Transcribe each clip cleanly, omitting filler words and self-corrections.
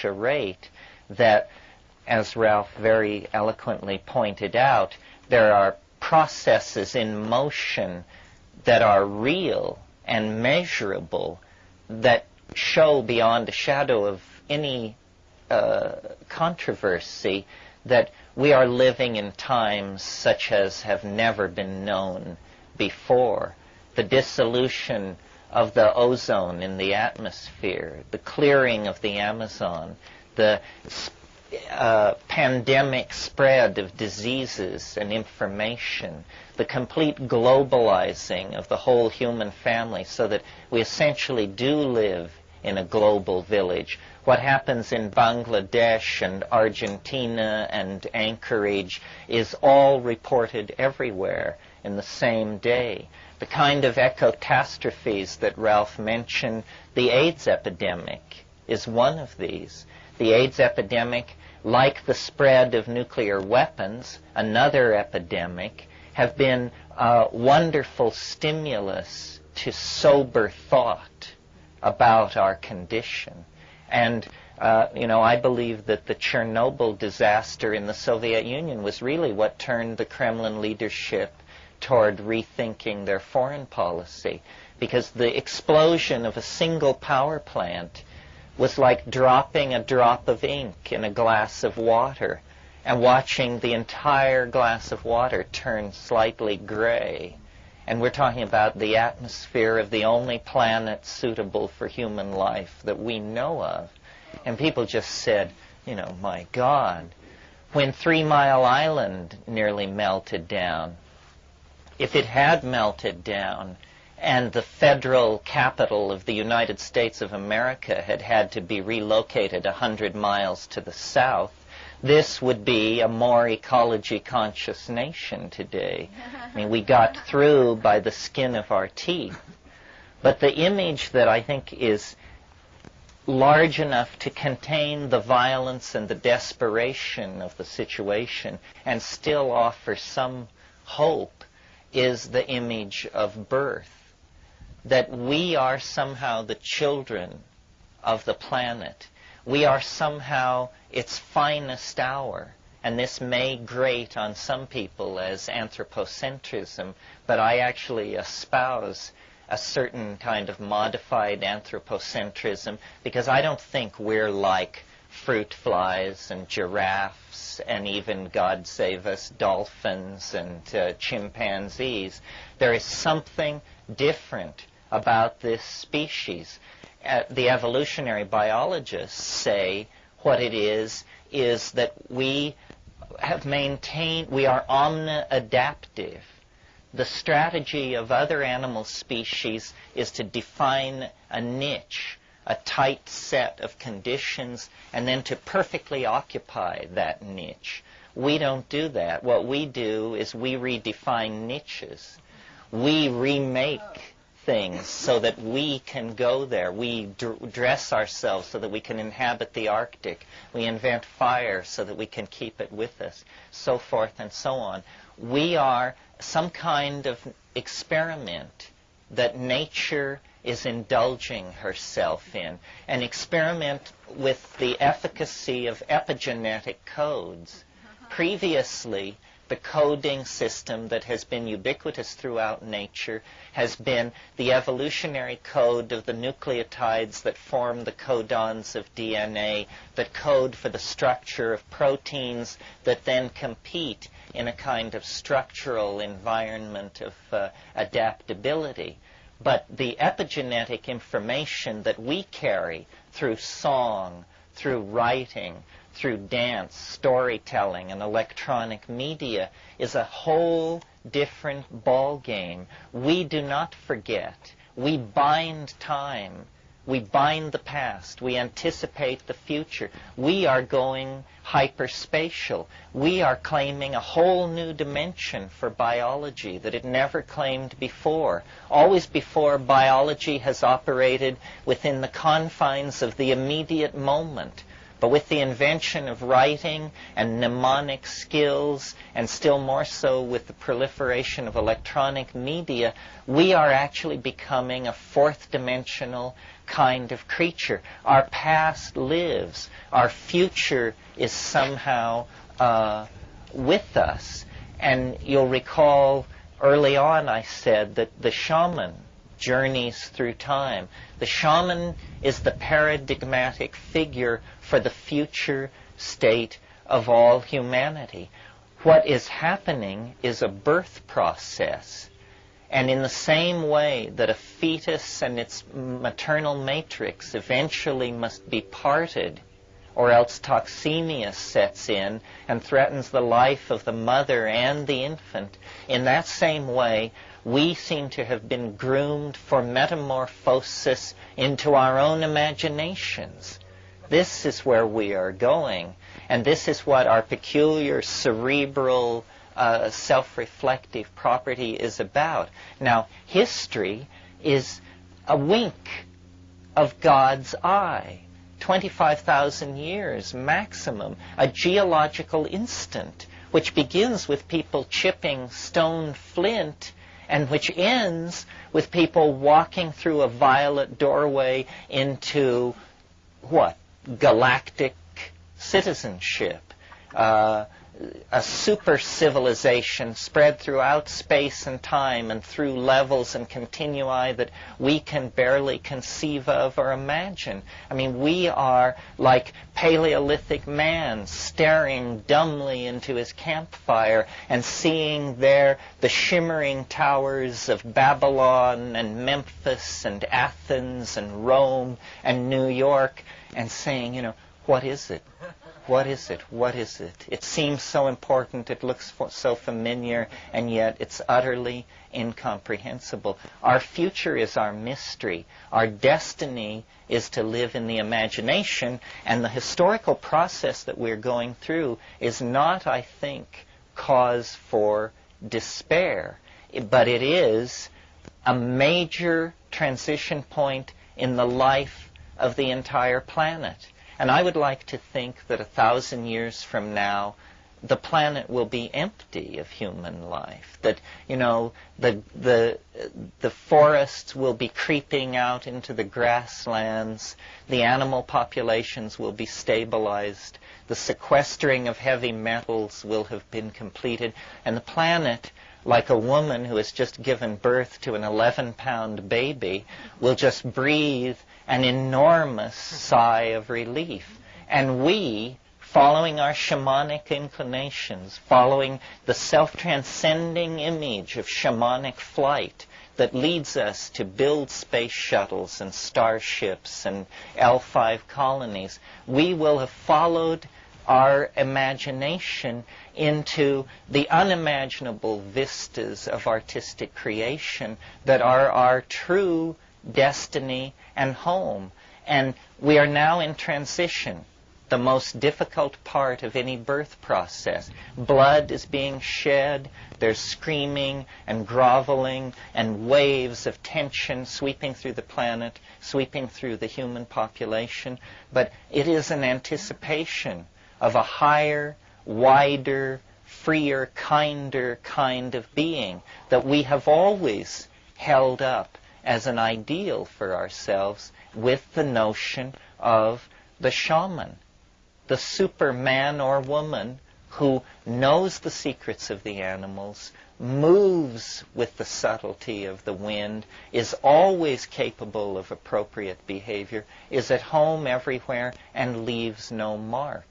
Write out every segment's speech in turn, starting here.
such a rate that, as Ralph very eloquently pointed out, there are processes in motion that are real and measurable that show beyond a shadow of any controversy that we are living in times such as have never been known before. The dissolution of the ozone in the atmosphere, the clearing of the Amazon, the pandemic spread of diseases and information, the complete globalizing of the whole human family so that we essentially do live in a global village. What happens in Bangladesh and Argentina and Anchorage is all reported everywhere in the same day. The kind of ecotastrophes that Ralph mentioned, the AIDS epidemic is one of these. The AIDS epidemic, like the spread of nuclear weapons, another epidemic, have been a wonderful stimulus to sober thought about our condition. And, I believe that the Chernobyl disaster in the Soviet Union was really what turned the Kremlin leadership toward rethinking their foreign policy, because the explosion of a single power plant was like dropping a drop of ink in a glass of water and watching the entire glass of water turn slightly gray. And we're talking about the atmosphere of the only planet suitable for human life that we know of. And people just said, my God, when 3 Mile Island nearly melted down, if it had melted down and the federal capital of the United States of America had to be relocated 100 miles to the south, this would be a more ecology-conscious nation today. I mean, we got through by the skin of our teeth. But the image that I think is large enough to contain the violence and the desperation of the situation and still offer some hope is the image of birth. That we are somehow the children of the planet. We are somehow its finest hour. And this may grate on some people as anthropocentrism, but I actually espouse a certain kind of modified anthropocentrism because I don't think we're like fruit flies and giraffes and even, God save us, dolphins and chimpanzees. There is something different about this species. The evolutionary biologists say what it is that we have maintained, we are omni-adaptive. The strategy of other animal species is to define a niche, a tight set of conditions, and then to perfectly occupy that niche. We don't do that. What we do is we redefine niches. We remake things so that we can go there. We dress ourselves so that we can inhabit the Arctic. We invent fire so that we can keep it with us, so forth and so on. We are some kind of experiment that nature is indulging herself in, an experiment with the efficacy of epigenetic codes. Previously, the coding system that has been ubiquitous throughout nature has been the evolutionary code of the nucleotides that form the codons of DNA, that code for the structure of proteins that then compete in a kind of structural environment of adaptability. But the epigenetic information that we carry through song, through writing, through dance, storytelling, and electronic media is a whole different ball game. We do not forget. We bind time. We bind the past. We anticipate the future. We are going hyperspatial. We are claiming a whole new dimension for biology that it never claimed before. Always before, biology has operated within the confines of the immediate moment. But with the invention of writing and mnemonic skills, and still more so with the proliferation of electronic media, we are actually becoming a fourth-dimensional kind of creature. Our past lives. Our future is somehow with us. And you'll recall early on I said that the shaman journeys through time. The shaman is the paradigmatic figure for the future state of all humanity. What is happening is a birth process. And in the same way that a fetus and its maternal matrix eventually must be parted, or else toxemia sets in and threatens the life of the mother and the infant, in that same way, we seem to have been groomed for metamorphosis into our own imaginations. This is where we are going, and this is what our peculiar cerebral self-reflective property is about. Now, history is a wink of God's eye. 25,000 years maximum, a geological instant, which begins with people chipping stone flint and which ends with people walking through a violet doorway into, what? Galactic citizenship. A super civilization spread throughout space and time and through levels and continui that we can barely conceive of or imagine. I mean, we are like Paleolithic man staring dumbly into his campfire and seeing there the shimmering towers of Babylon and Memphis and Athens and Rome and New York and saying, you know, what is it? What is it? What is it? It seems so important, it looks so familiar, and yet it's utterly incomprehensible. Our future is our mystery. Our destiny is to live in the imagination, and the historical process that we're going through is not, I think, cause for despair, but it is a major transition point in the life of the entire planet. And I would like to think that 1,000 years from now, the planet will be empty of human life. That, you know, the forests will be creeping out into the grasslands. The animal populations will be stabilized. The sequestering of heavy metals will have been completed. And the planet, like a woman who has just given birth to an 11-pound baby, will just breathe an enormous sigh of relief. And we, following our shamanic inclinations, following the self-transcending image of shamanic flight that leads us to build space shuttles and starships and L5 colonies, we will have followed our imagination into the unimaginable vistas of artistic creation that are our true destiny and home. And we are now in transition, the most difficult part of any birth process. Blood is being shed, there's screaming and groveling and waves of tension sweeping through the planet, sweeping through the human population, but it is an anticipation of a higher, wider, freer, kinder kind of being that we have always held up as an ideal for ourselves with the notion of the shaman, the superman or woman who knows the secrets of the animals, moves with the subtlety of the wind, is always capable of appropriate behavior, is at home everywhere, and leaves no mark.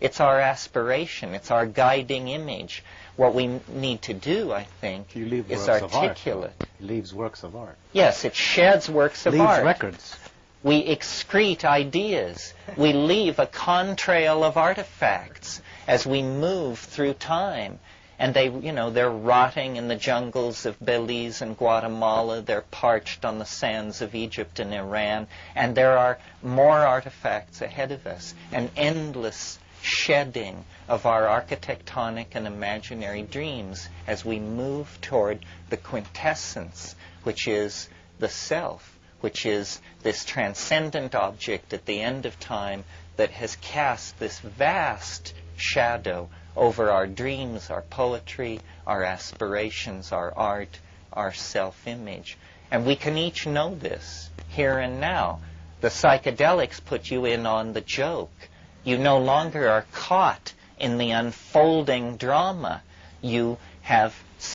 It's our aspiration. It's our guiding image. What we need to do, I think, is articulate. It leaves works of art. Yes, it sheds works of art. Leaves records. We excrete ideas. We leave a contrail of artifacts as we move through time. And they're rotting in the jungles of Belize and Guatemala. They're parched on the sands of Egypt and Iran. And there are more artifacts ahead of us. An endless shedding of our architectonic and imaginary dreams as we move toward the quintessence, which is the self, which is this transcendent object at the end of time that has cast this vast shadow over our dreams, our poetry, our aspirations, our art, our self-image. And we can each know this here and now. The psychedelics put you in on the joke. You no longer are caught in the unfolding drama. You have